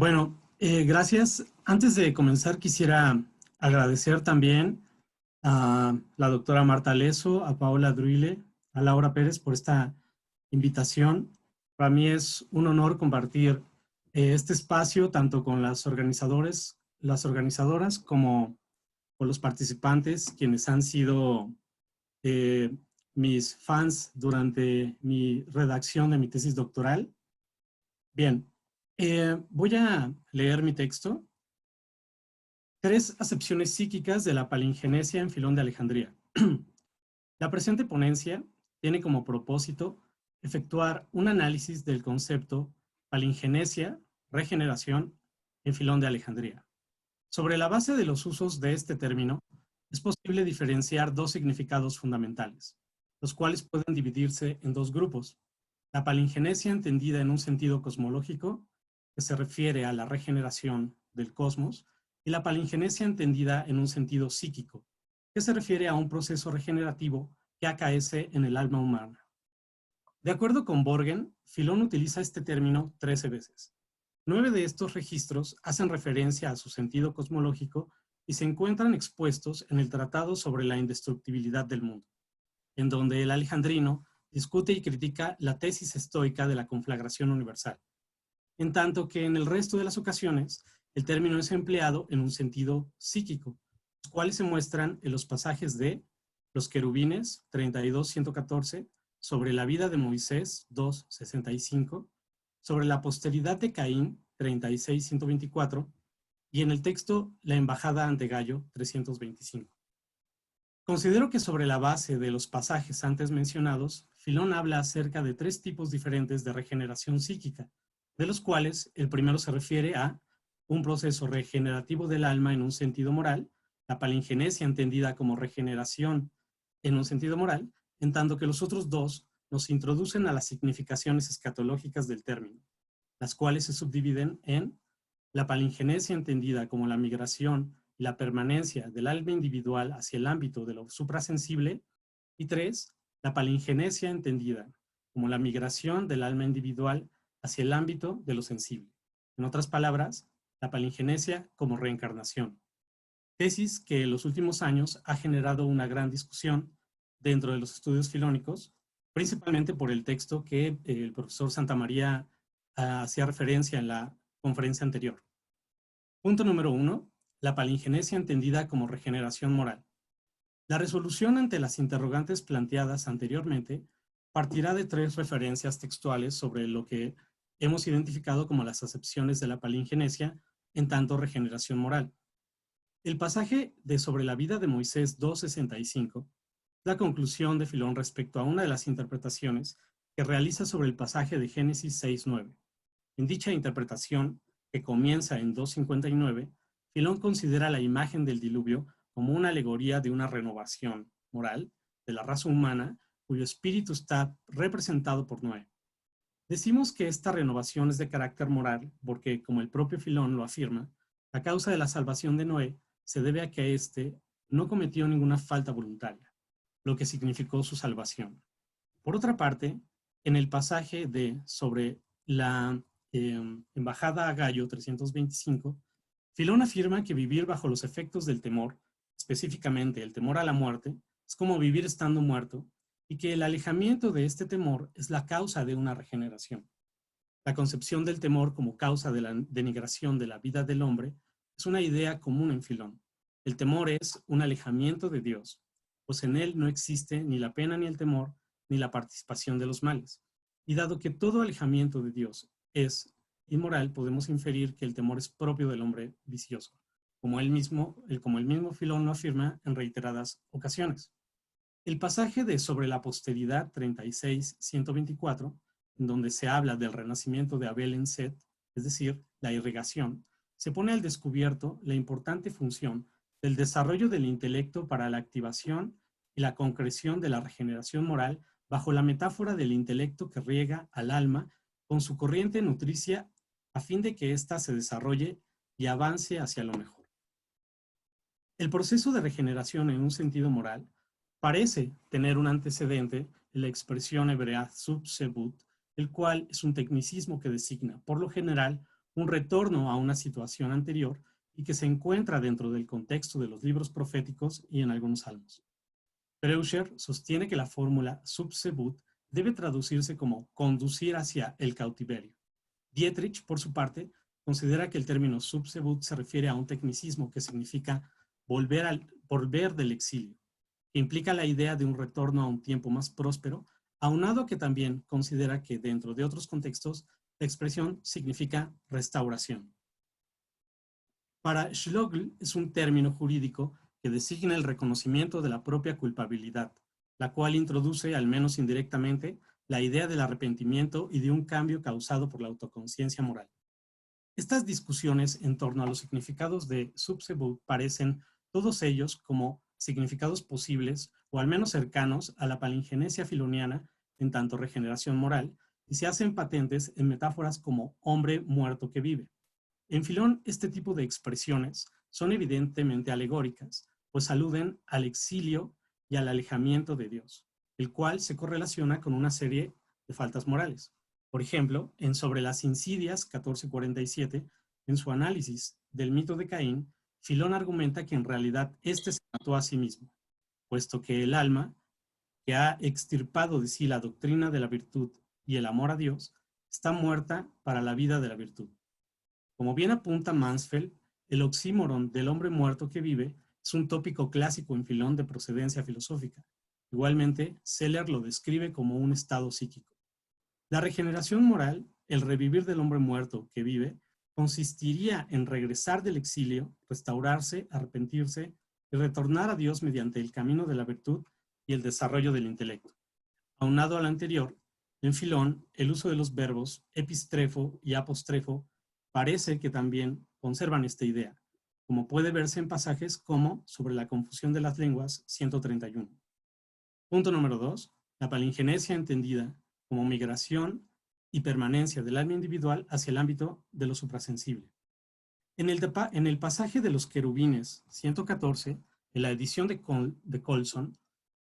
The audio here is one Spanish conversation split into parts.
Bueno, gracias. Antes de comenzar, quisiera agradecer también a la doctora Marta Leso, a Paola Druile, a Laura Pérez por esta invitación. Para mí es un honor compartir este espacio tanto con las organizadoras, como con los participantes, quienes han sido eh, mis fans durante mi redacción de mi tesis doctoral. Bien, voy a leer mi texto. 3 acepciones psíquicas de la palingenesia en Filón de Alejandría. La presente ponencia tiene como propósito efectuar un análisis del concepto palingenesia, regeneración, en Filón de Alejandría. Sobre la base de los usos de este término, es posible diferenciar 2 significados fundamentales, los cuales pueden dividirse en 2 grupos. La palingenesia entendida en un sentido cosmológico, que se refiere a la regeneración del cosmos, y la palingenesia entendida en un sentido psíquico, que se refiere a un proceso regenerativo que acaece en el alma humana. De acuerdo con Borgen, Filón utiliza este término 13 veces. 9 de estos registros hacen referencia a su sentido cosmológico y se encuentran expuestos en el Tratado sobre la Indestructibilidad del Mundo, en donde el alejandrino discute y critica la tesis estoica de la conflagración universal, en tanto que en el resto de las ocasiones el término es empleado en un sentido psíquico, los cuales se muestran en los pasajes de Los querubines 32:114, sobre la vida de Moisés 2:65, sobre la posteridad de Caín 36:124 y en el texto La embajada ante Gallo 325. Considero que sobre la base de los pasajes antes mencionados, Filón habla acerca de 3 tipos diferentes de regeneración psíquica, de los cuales el primero se refiere a un proceso regenerativo del alma en un sentido moral, la palingenesia entendida como regeneración en un sentido moral, en tanto que los otros 2 nos introducen a las significaciones escatológicas del término, las cuales se subdividen en la palingenesia entendida como la migración y la permanencia del alma individual hacia el ámbito de lo suprasensible, y 3, la palingenesia entendida como la migración del alma individual hacia el ámbito de lo sensible. En otras palabras, la palingenesia como reencarnación. Tesis que en los últimos años ha generado una gran discusión dentro de los estudios filónicos, principalmente por el texto que el profesor Santamaría hacía referencia en la conferencia anterior. Punto número 1. La palingenesia entendida como regeneración moral. La resolución ante las interrogantes planteadas anteriormente partirá de 3 referencias textuales sobre lo que hemos identificado como las acepciones de la palingenesia en tanto regeneración moral. El pasaje de Sobre la vida de Moisés 2:65, la conclusión de Filón respecto a una de las interpretaciones que realiza sobre el pasaje de Génesis 6:9. En dicha interpretación, que comienza en 2:59, Filón considera la imagen del diluvio como una alegoría de una renovación moral de la raza humana cuyo espíritu está representado por Noé. Decimos que esta renovación es de carácter moral porque, como el propio Filón lo afirma, la causa de la salvación de Noé se debe a que éste no cometió ninguna falta voluntaria, lo que significó su salvación. Por otra parte, en el pasaje de Sobre la embajada a Gallo 325, Filón afirma que vivir bajo los efectos del temor, específicamente el temor a la muerte, es como vivir estando muerto, y que el alejamiento de este temor es la causa de una regeneración. La concepción del temor como causa de la denigración de la vida del hombre es una idea común en Filón. El temor es un alejamiento de Dios, pues en él no existe ni la pena ni el temor, ni la participación de los males. Y dado que todo alejamiento de Dios es inmoral, podemos inferir que el temor es propio del hombre vicioso, como el mismo Filón lo afirma en reiteradas ocasiones. El pasaje de Sobre la posteridad 36:124, en donde se habla del renacimiento de Abel en Set, es decir, la irrigación, se pone al descubierto la importante función del desarrollo del intelecto para la activación y la concreción de la regeneración moral bajo la metáfora del intelecto que riega al alma con su corriente nutricia a fin de que ésta se desarrolle y avance hacia lo mejor. El proceso de regeneración en un sentido moral parece tener un antecedente en la expresión hebrea subsebut, el cual es un tecnicismo que designa, por lo general, un retorno a una situación anterior y que se encuentra dentro del contexto de los libros proféticos y en algunos salmos. Preuscher sostiene que la fórmula subsebut debe traducirse como conducir hacia el cautiverio. Dietrich, por su parte, considera que el término subsebut se refiere a un tecnicismo que significa volver del exilio, que implica la idea de un retorno a un tiempo más próspero, aunado que también considera que dentro de otros contextos la expresión significa restauración. Para Schlögl es un término jurídico que designa el reconocimiento de la propia culpabilidad, la cual introduce, al menos indirectamente, la idea del arrepentimiento y de un cambio causado por la autoconciencia moral. Estas discusiones en torno a los significados de subsebut parecen, todos ellos, como significados posibles o al menos cercanos a la palingenesia filoniana en tanto regeneración moral, y se hacen patentes en metáforas como hombre muerto que vive. En Filón, este tipo de expresiones son evidentemente alegóricas, pues aluden al exilio y al alejamiento de Dios, el cual se correlaciona con una serie de faltas morales. Por ejemplo, en Sobre las insidias 1447, en su análisis del mito de Caín, Filón argumenta que en realidad éste se mató a sí mismo, puesto que el alma, que ha extirpado de sí la doctrina de la virtud y el amor a Dios, está muerta para la vida de la virtud. Como bien apunta Mansfeld, el oxímoron del hombre muerto que vive es un tópico clásico en Filón de procedencia filosófica. Igualmente, Seller lo describe como un estado psíquico. La regeneración moral, el revivir del hombre muerto que vive, consistiría en regresar del exilio, restaurarse, arrepentirse y retornar a Dios mediante el camino de la virtud y el desarrollo del intelecto. Aunado al anterior, en Filón, el uso de los verbos epistrefo y apostrefo parece que también conservan esta idea, como puede verse en pasajes como Sobre la confusión de las lenguas 131. Punto número 2. La palingenesia entendida como migración y permanencia del alma individual hacia el ámbito de lo suprasensible. En el pasaje de los querubines 114, en la edición de Colson,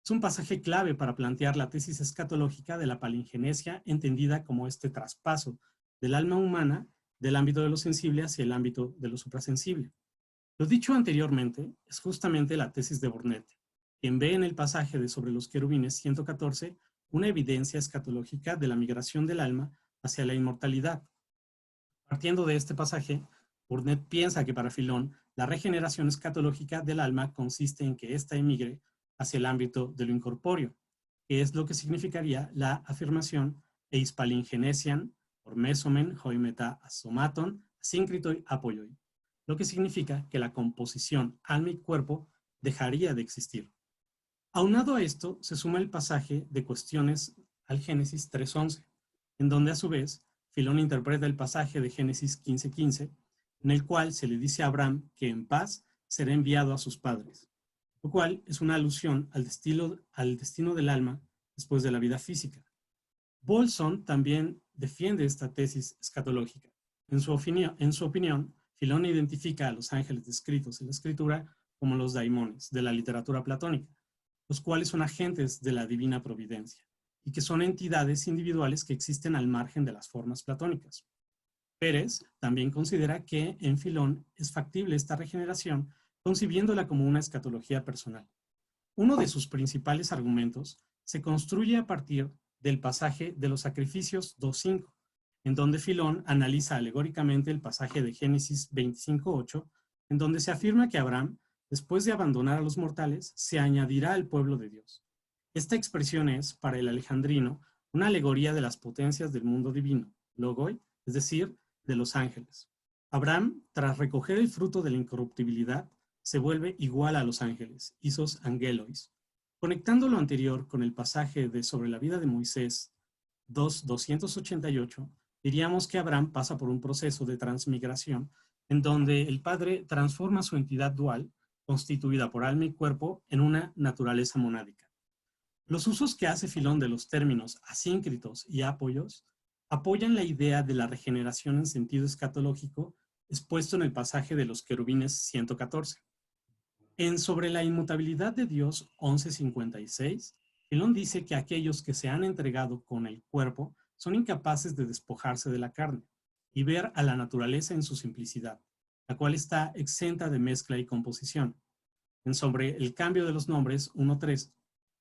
es un pasaje clave para plantear la tesis escatológica de la palingenesia entendida como este traspaso del alma humana del ámbito de lo sensible hacia el ámbito de lo suprasensible. Lo dicho anteriormente es justamente la tesis de Burnet, quien ve en el pasaje de Sobre los querubines 114 una evidencia escatológica de la migración del alma hacia la inmortalidad. Partiendo de este pasaje, Burnet piensa que para Filón la regeneración escatológica del alma consiste en que ésta emigre hacia el ámbito de lo incorpóreo, que es lo que significaría la afirmación eis palingenesian por mesomen hoi meta asomaton asíncritoi apoioi, lo que significa que la composición alma y cuerpo dejaría de existir. Aunado a esto, se suma el pasaje de Cuestiones al Génesis 3.11, en donde a su vez Filón interpreta el pasaje de Génesis 15.15, en el cual se le dice a Abraham que en paz será enviado a sus padres, lo cual es una alusión al destino del alma después de la vida física. Bolson también defiende esta tesis escatológica. En su opinión, Filón identifica a los ángeles descritos en la escritura como los daimones de la literatura platónica, los cuales son agentes de la divina providencia y que son entidades individuales que existen al margen de las formas platónicas. Pérez también considera que en Filón es factible esta regeneración, concibiéndola como una escatología personal. Uno de sus principales argumentos se construye a partir del pasaje de los sacrificios 2.5, en donde Filón analiza alegóricamente el pasaje de Génesis 25.8, en donde se afirma que Abraham, después de abandonar a los mortales, se añadirá al pueblo de Dios. Esta expresión es, para el alejandrino, una alegoría de las potencias del mundo divino, logoi, es decir, de los ángeles. Abraham, tras recoger el fruto de la incorruptibilidad, se vuelve igual a los ángeles, isos angelois. Conectando lo anterior con el pasaje de Sobre la vida de Moisés 2.288, diríamos que Abraham pasa por un proceso de transmigración en donde el Padre transforma su entidad dual, constituida por alma y cuerpo, en una naturaleza monádica. Los usos que hace Filón de los términos asíncritos y apoyos apoyan la idea de la regeneración en sentido escatológico expuesto en el pasaje de los querubines 114. En Sobre la inmutabilidad de Dios 11.56, Filón dice que aquellos que se han entregado con el cuerpo son incapaces de despojarse de la carne, y ver a la naturaleza en su simplicidad, la cual está exenta de mezcla y composición. En sobre el cambio de los nombres 1.3,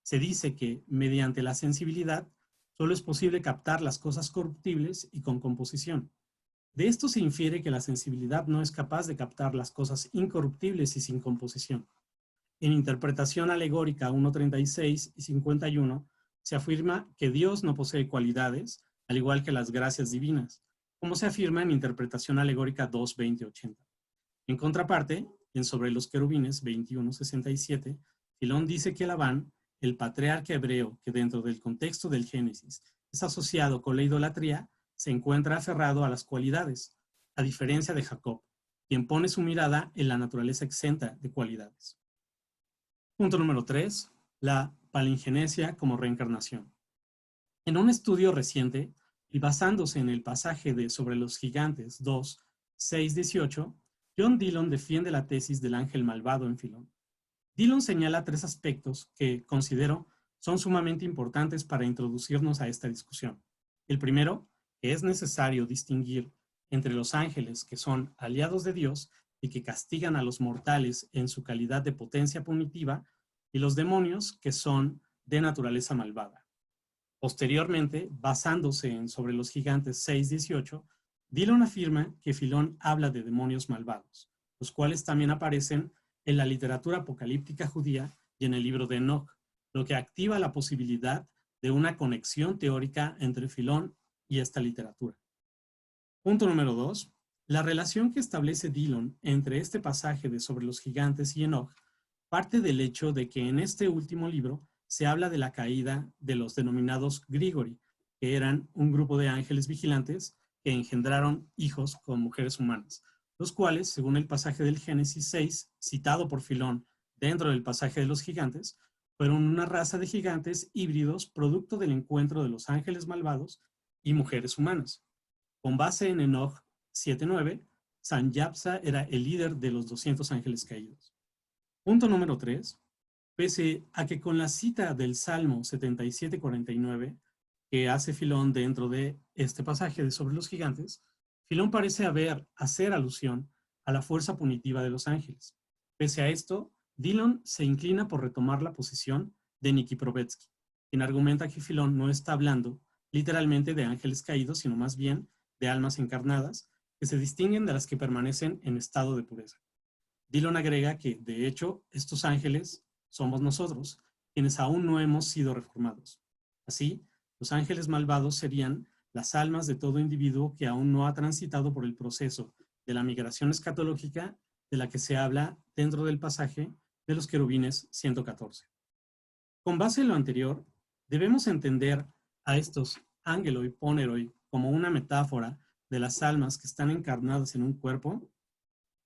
se dice que mediante la sensibilidad solo es posible captar las cosas corruptibles y con composición. De esto se infiere que la sensibilidad no es capaz de captar las cosas incorruptibles y sin composición. En interpretación alegórica 1.36 y 51, se afirma que Dios no posee cualidades, al igual que las gracias divinas, como se afirma en interpretación alegórica 2.20.80. En contraparte, en Sobre los querubines 21.67, Filón dice que Labán, el patriarca hebreo que dentro del contexto del Génesis es asociado con la idolatría, se encuentra aferrado a las cualidades, a diferencia de Jacob, quien pone su mirada en la naturaleza exenta de cualidades. Punto número 3. La palingenesia como reencarnación. En un estudio reciente, y basándose en el pasaje de Sobre los gigantes 2, 6, 18, John Dillon defiende la tesis del ángel malvado en Filón. Dillon señala 3 aspectos que, considero, son sumamente importantes para introducirnos a esta discusión. El primero, que es necesario distinguir entre los ángeles que son aliados de Dios y que castigan a los mortales en su calidad de potencia punitiva, y los demonios que son de naturaleza malvada. Posteriormente, basándose en Sobre los gigantes 6.18, Dillon afirma que Filón habla de demonios malvados, los cuales también aparecen en la literatura apocalíptica judía y en el libro de Enoch, lo que activa la posibilidad de una conexión teórica entre Filón y esta literatura. Punto número 2. La relación que establece Dillon entre este pasaje de Sobre los gigantes y Enoch parte del hecho de que en este último libro se habla de la caída de los denominados Grigori, que eran un grupo de ángeles vigilantes que engendraron hijos con mujeres humanas, los cuales, según el pasaje del Génesis 6, citado por Filón dentro del pasaje de los gigantes, fueron una raza de gigantes híbridos producto del encuentro de los ángeles malvados y mujeres humanas. Con base en Enoch 7.9, San Yapsa era el líder de los 200 ángeles caídos. Punto número 3. Pese a que con la cita del Salmo 77.49 que hace Filón dentro de este pasaje de Sobre los gigantes, Filón parece hacer alusión a la fuerza punitiva de los ángeles. Pese a esto, Dillon se inclina por retomar la posición de Nikiprobetsky, quien argumenta que Filón no está hablando literalmente de ángeles caídos, sino más bien de almas encarnadas que se distinguen de las que permanecen en estado de pureza. Dillon agrega que, de hecho, estos ángeles somos nosotros, quienes aún no hemos sido reformados. Así, los ángeles malvados serían las almas de todo individuo que aún no ha transitado por el proceso de la migración escatológica de la que se habla dentro del pasaje de los querubines 114. Con base en lo anterior, debemos entender a estos angeloi poneroi como una metáfora de las almas que están encarnadas en un cuerpo.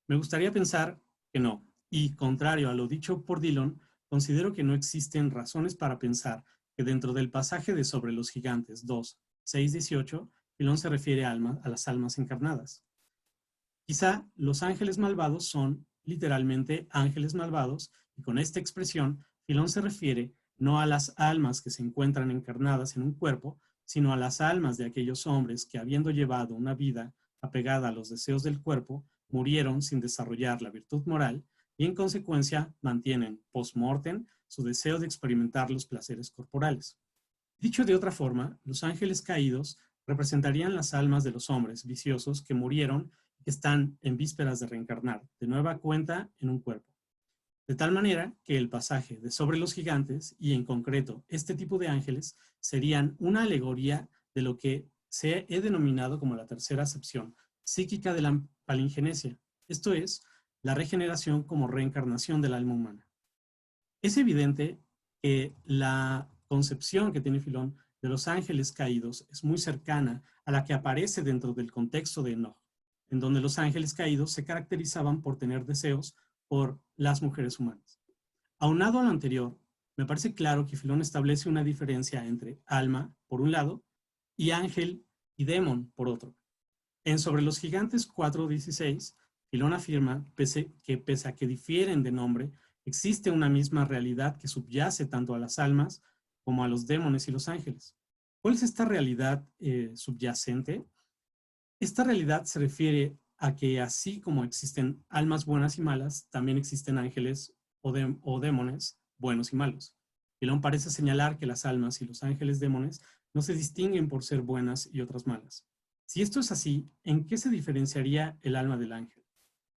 Me gustaría pensar que no, y contrario a lo dicho por Dillon, considero que no existen razones para pensar que dentro del pasaje de Sobre los gigantes 2, 6, 18, Filón se refiere a las almas encarnadas. Quizá los ángeles malvados son literalmente ángeles malvados, y con esta expresión Filón se refiere no a las almas que se encuentran encarnadas en un cuerpo, sino a las almas de aquellos hombres que, habiendo llevado una vida apegada a los deseos del cuerpo, murieron sin desarrollar la virtud moral y en consecuencia mantienen post-mortem su deseo de experimentar los placeres corporales. Dicho de otra forma, los ángeles caídos representarían las almas de los hombres viciosos que murieron y que están en vísperas de reencarnar de nueva cuenta en un cuerpo. De tal manera que el pasaje de Sobre los gigantes, y en concreto este tipo de ángeles, serían una alegoría de lo que se he denominado como la tercera acepción psíquica de la palingenesia, esto es, la regeneración como reencarnación del alma humana. Es evidente que la concepción que tiene Filón de los ángeles caídos es muy cercana a la que aparece dentro del contexto de Enoch, en donde los ángeles caídos se caracterizaban por tener deseos por las mujeres humanas. Aunado a lo anterior, me parece claro que Filón establece una diferencia entre alma, por un lado, y ángel y demon, por otro. En Sobre los gigantes 4.16, Filón afirma que pese a que difieren de nombre, existe una misma realidad que subyace tanto a las almas como a los demones y los ángeles. ¿Cuál es esta realidad subyacente? Esta realidad se refiere a que así como existen almas buenas y malas, también existen ángeles o demones buenos y malos. Filón parece señalar que las almas y los ángeles demones no se distinguen por ser buenas y otras malas. Si esto es así, ¿en qué se diferenciaría el alma del ángel?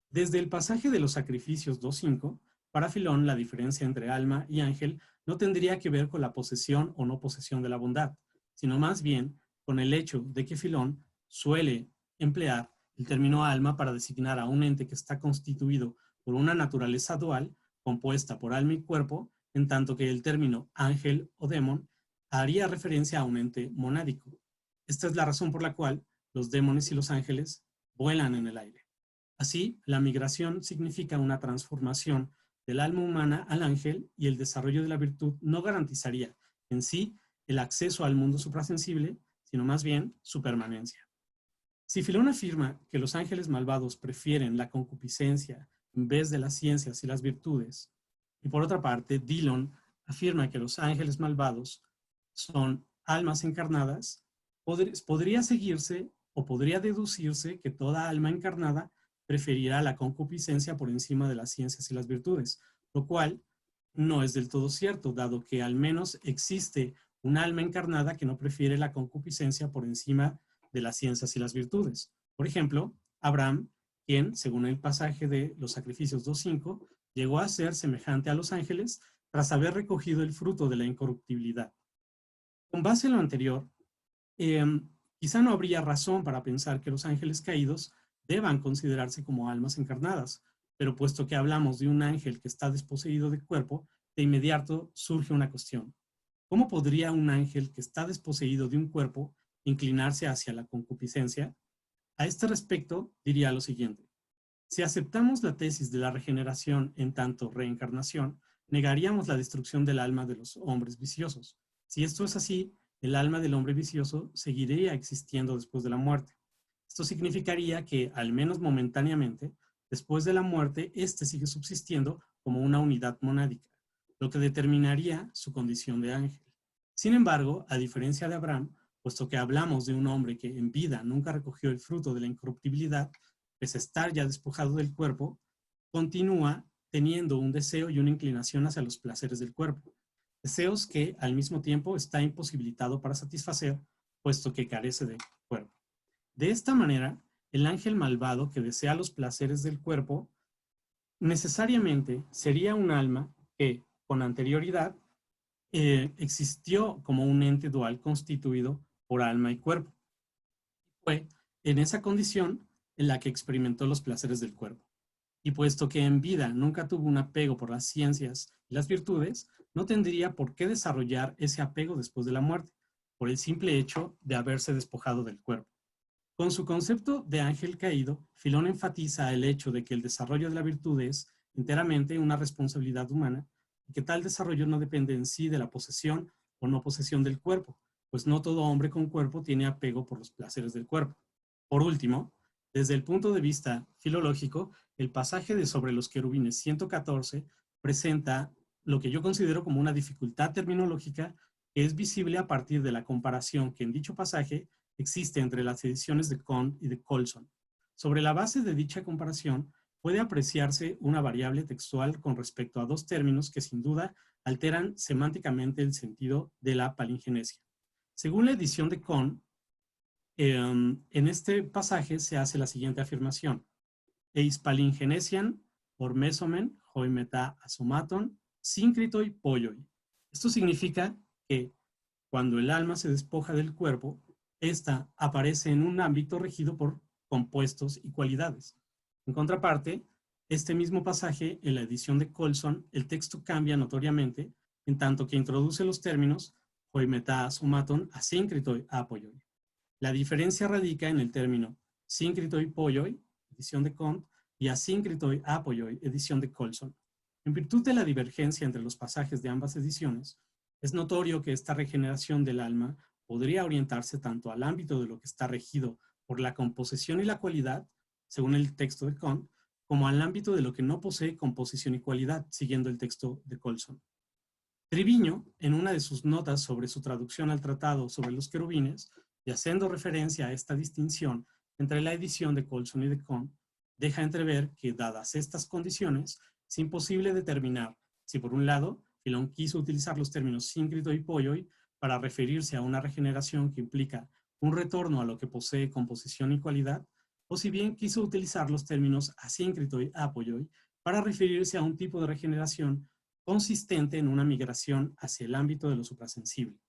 Desde el pasaje de los sacrificios 2.5, para Filón la diferencia entre alma y ángel no tendría que ver con la posesión o no posesión de la bondad, sino más bien con el hecho de que Filón suele emplear el término alma para designar a un ente que está constituido por una naturaleza dual compuesta por alma y cuerpo, en tanto que el término ángel o demon haría referencia a un ente monádico. Esta es la razón por la cual los demones y los ángeles vuelan en el aire. Así, la migración significa una transformación del alma humana al ángel y el desarrollo de la virtud no garantizaría en sí el acceso al mundo suprasensible, sino más bien su permanencia. Si Filón afirma que los ángeles malvados prefieren la concupiscencia en vez de las ciencias y las virtudes, y por otra parte, Dillon afirma que los ángeles malvados son almas encarnadas, podría seguirse o podría deducirse que toda alma encarnada preferirá la concupiscencia por encima de las ciencias y las virtudes, lo cual no es del todo cierto, dado que al menos existe un alma encarnada que no prefiere la concupiscencia por encima de las ciencias y las virtudes. Por ejemplo, Abraham, quien, según el pasaje de los sacrificios 2.5, llegó a ser semejante a los ángeles tras haber recogido el fruto de la incorruptibilidad. Con base en lo anterior, quizá no habría razón para pensar que los ángeles caídos deban considerarse como almas encarnadas, pero puesto que hablamos de un ángel que está desposeído de cuerpo, de inmediato surge una cuestión. ¿Cómo podría un ángel que está desposeído de un cuerpo inclinarse hacia la concupiscencia? A este respecto, diría lo siguiente. Si aceptamos la tesis de la regeneración en tanto reencarnación, negaríamos la destrucción del alma de los hombres viciosos. Si esto es así, el alma del hombre vicioso seguiría existiendo después de la muerte. Esto significaría que, al menos momentáneamente, después de la muerte, éste sigue subsistiendo como una unidad monádica, lo que determinaría su condición de ángel. Sin embargo, a diferencia de Abraham, puesto que hablamos de un hombre que en vida nunca recogió el fruto de la incorruptibilidad, pese a estar ya despojado del cuerpo, continúa teniendo un deseo y una inclinación hacia los placeres del cuerpo, deseos que al mismo tiempo está imposibilitado para satisfacer, puesto que carece de cuerpo. De esta manera, el ángel malvado que desea los placeres del cuerpo necesariamente sería un alma que, con anterioridad, existió como un ente dual constituido por alma y cuerpo. Fue en esa condición en la que experimentó los placeres del cuerpo. Y puesto que en vida nunca tuvo un apego por las ciencias y las virtudes, no tendría por qué desarrollar ese apego después de la muerte, por el simple hecho de haberse despojado del cuerpo. Con su concepto de ángel caído, Filón enfatiza el hecho de que el desarrollo de la virtud es enteramente una responsabilidad humana y que tal desarrollo no depende en sí de la posesión o no posesión del cuerpo, pues no todo hombre con cuerpo tiene apego por los placeres del cuerpo. Por último, desde el punto de vista filológico, el pasaje de Sobre los querubines 114 presenta lo que yo considero como una dificultad terminológica que es visible a partir de la comparación que en dicho pasaje existe entre las ediciones de Kohn y de Colson. Sobre la base de dicha comparación, puede apreciarse una variable textual con respecto a dos términos que sin duda alteran semánticamente el sentido de la palingenesia. Según la edición de Kohn, en este pasaje se hace la siguiente afirmación. Eis palingenesian ormesomen hoi meta asomaton syncritoi poioi. Esto significa que cuando el alma se despoja del cuerpo, esta aparece en un ámbito regido por compuestos y cualidades. En contraparte, este mismo pasaje, en la edición de Colson, el texto cambia notoriamente, en tanto que introduce los términos hoi meta asomaton asíncritoi apoioi. La diferencia radica en el término síncritoi poioi, edición de Comte, y asíncritoi apoioi, edición de Colson. En virtud de la divergencia entre los pasajes de ambas ediciones, es notorio que esta regeneración del alma podría orientarse tanto al ámbito de lo que está regido por la composición y la cualidad, según el texto de Comte, como al ámbito de lo que no posee composición y cualidad, siguiendo el texto de Colson. Triviño, en una de sus notas sobre su traducción al tratado sobre los querubines, y haciendo referencia a esta distinción entre la edición de Colson y de Kohn deja entrever que, dadas estas condiciones, es imposible determinar si, por un lado, Filón quiso utilizar los términos síncrito y poioi para referirse a una regeneración que implica un retorno a lo que posee composición y cualidad, o si bien quiso utilizar los términos asíncrito y apoioi para referirse a un tipo de regeneración consistente en una migración hacia el ámbito de lo suprasensible.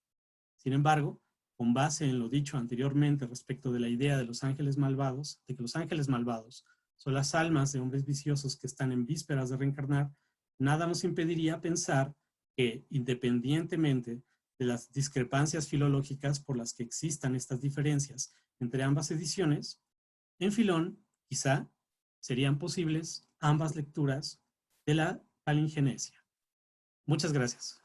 Sin embargo, con base en lo dicho anteriormente respecto de la idea de los ángeles malvados, de que los ángeles malvados son las almas de hombres viciosos que están en vísperas de reencarnar, nada nos impediría pensar que, independientemente de las discrepancias filológicas por las que existan estas diferencias entre ambas ediciones, en Filón, quizá, serían posibles ambas lecturas de la palingenesia. Muchas gracias.